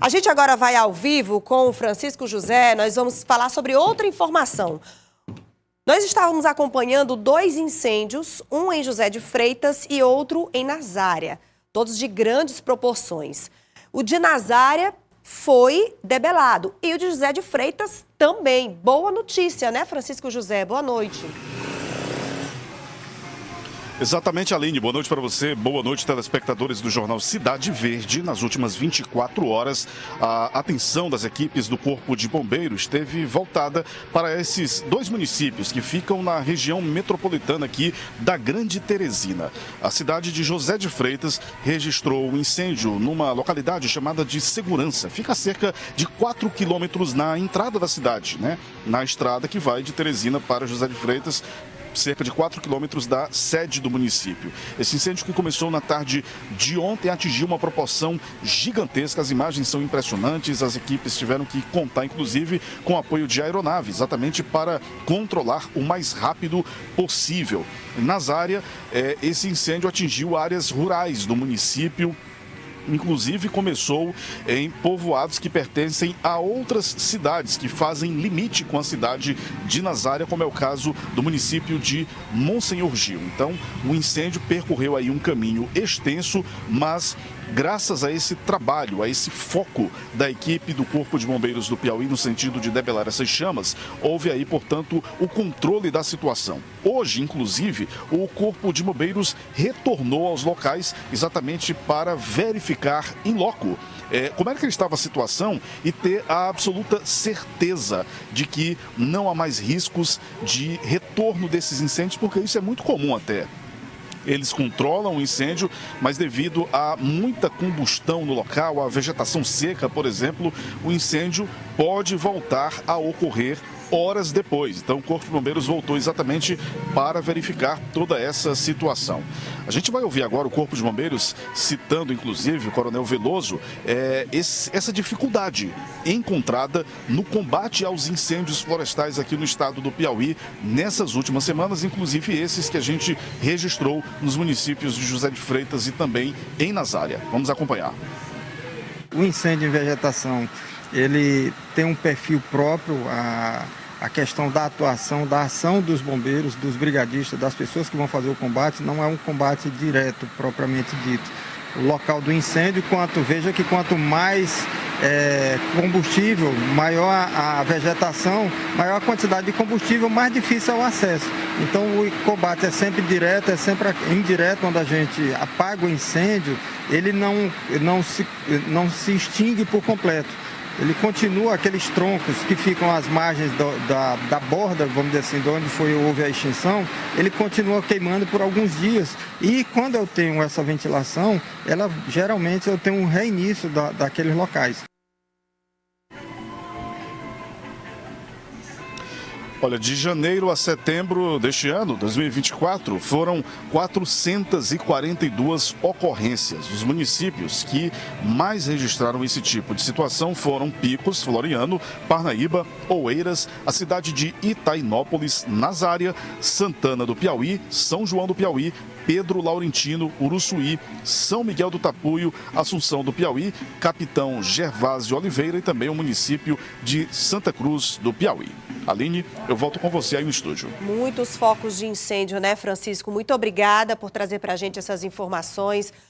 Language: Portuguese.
A gente agora vai ao vivo com o Francisco José, nós vamos falar sobre outra informação. Nós estávamos acompanhando 2 incêndios, um em José de Freitas e outro em Nazária, todos de grandes proporções. O de Nazária foi debelado e o de José de Freitas também. Boa notícia, né, Francisco José? Boa noite. Exatamente, Aline. Boa noite para você. Boa noite, telespectadores do jornal Cidade Verde. Nas últimas 24 horas, a atenção das equipes do Corpo de Bombeiros esteve voltada para esses 2 municípios que ficam na região metropolitana aqui da Grande Teresina. A cidade de José de Freitas registrou um incêndio numa localidade chamada de Segurança. Fica a cerca de 4 quilômetros na entrada da cidade, né? Na estrada que vai de Teresina para José de Freitas, cerca de 4 quilômetros da sede do município. Esse incêndio, que começou na tarde de ontem, atingiu uma proporção gigantesca. As imagens são impressionantes. As equipes tiveram que contar, inclusive, com apoio de aeronaves, exatamente para controlar o mais rápido possível. Nazária, esse incêndio atingiu áreas rurais do município. Inclusive começou em povoados que pertencem a outras cidades que fazem limite com a cidade de Nazária, como é o caso do município de Monsenhor Gil. Então, o incêndio percorreu aí um caminho extenso, mas graças a esse trabalho, a esse foco da equipe do Corpo de Bombeiros do Piauí no sentido de debelar essas chamas, houve aí, portanto, o controle da situação. Hoje, inclusive, o Corpo de Bombeiros retornou aos locais exatamente para verificar em loco como é que estava a situação e ter a absoluta certeza de que não há mais riscos de retorno desses incêndios, porque isso é muito comum até. Eles controlam o incêndio, mas devido a muita combustão no local, a vegetação seca, por exemplo, o incêndio pode voltar a ocorrer horas depois. Então, o Corpo de Bombeiros voltou exatamente para verificar toda essa situação. A gente vai ouvir agora o Corpo de Bombeiros citando, inclusive, o Coronel Veloso, essa dificuldade encontrada no combate aos incêndios florestais aqui no estado do Piauí nessas últimas semanas, inclusive esses que a gente registrou nos municípios de José de Freitas e também em Nazária. Vamos acompanhar. O incêndio em vegetação, ele tem um perfil próprio, a questão da atuação, da ação dos bombeiros, dos brigadistas, das pessoas que vão fazer o combate, não é um combate direto, propriamente dito. O local do incêndio, veja que quanto mais combustível, maior a vegetação, maior a quantidade de combustível, mais difícil é o acesso. Então o combate é sempre direto, é sempre indireto, onde a gente apaga o incêndio, ele não se extingue por completo. Ele continua, aqueles troncos que ficam às margens da borda, vamos dizer assim, de onde houve a extinção, ele continua queimando por alguns dias. E quando eu tenho essa ventilação, geralmente eu tenho um reinício daqueles locais. Olha, de janeiro a setembro deste ano, 2024, foram 442 ocorrências. Os municípios que mais registraram esse tipo de situação foram Picos, Floriano, Parnaíba, Oeiras, a cidade de Itainópolis, Nazária, Santana do Piauí, São João do Piauí, Pedro Laurentino, Uruçuí, São Miguel do Tapuio, Assunção do Piauí, Capitão Gervásio Oliveira e também o município de Santa Cruz do Piauí. Aline, eu volto com você aí no estúdio. Muitos focos de incêndio, né, Francisco? Muito obrigada por trazer para a gente essas informações.